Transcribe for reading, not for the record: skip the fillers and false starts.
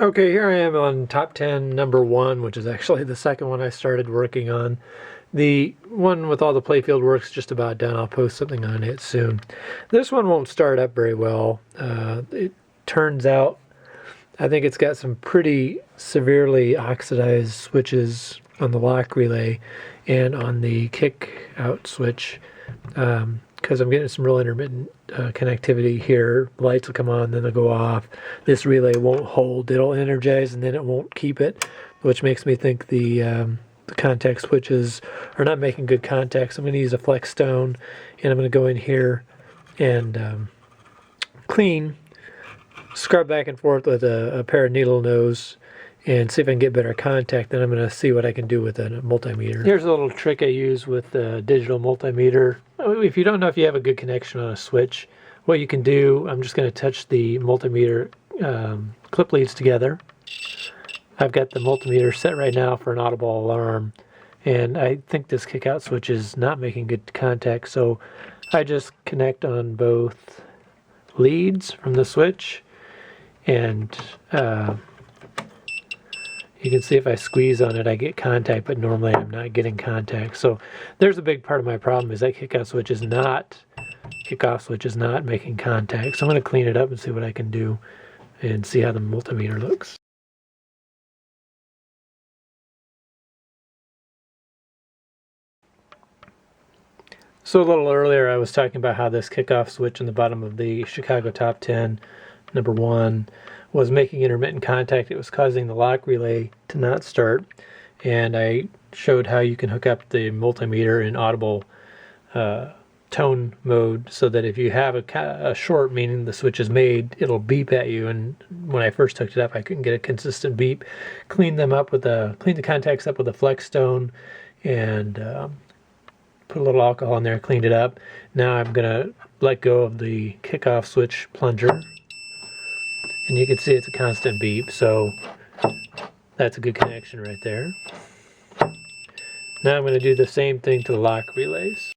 Okay, here I am on top 10 number 1, which is actually the second one I started working on. The one with all the playfield work's just about done. I'll post something on it soon. This one won't start up very well. It turns out I think it's got some pretty severely oxidized switches on the lock relay and on the kick out switch, because I'm getting some real intermittent connectivity here. Lights will come on, then they'll go off. This relay won't hold. It'll energize and then it won't keep it, which makes me think the contact switches are not making good contact. So I'm going to use a flex stone, and I'm going to go in here and clean, scrub back and forth with a pair of needle nose and see if I can get better contact. Then I'm going to see what I can do with a multimeter. Here's a little trick I use with the digital multimeter. If you don't know if you have a good connection on a switch, what you can do, I'm just going to touch the multimeter clip leads together. I've got the multimeter set right now for an audible alarm, and I think this kick out switch is not making good contact, so I just connect on both leads from the switch, and you can see if I squeeze on it I get contact, but normally I'm not getting contact. So there's a big part of my problem, is that kickoff switch is not making contact. So I'm going to clean it up and see what I can do and see how the multimeter looks. So a little earlier I was talking about how this kickoff switch in the bottom of the Chicago Top 10 number 1 was making intermittent contact. It was causing the lock relay to not start, and I showed how you can hook up the multimeter in audible tone mode, so that if you have a short, meaning the switch is made, it'll beep at you. And when I first hooked it up, I couldn't get a consistent beep. Clean the contacts up with a flex stone, and put a little alcohol in there, cleaned it up. Now I'm gonna let go of the kickoff switch plunger, and you can see it's a constant beep, so that's a good connection right there. Now I'm going to do the same thing to the lock relays.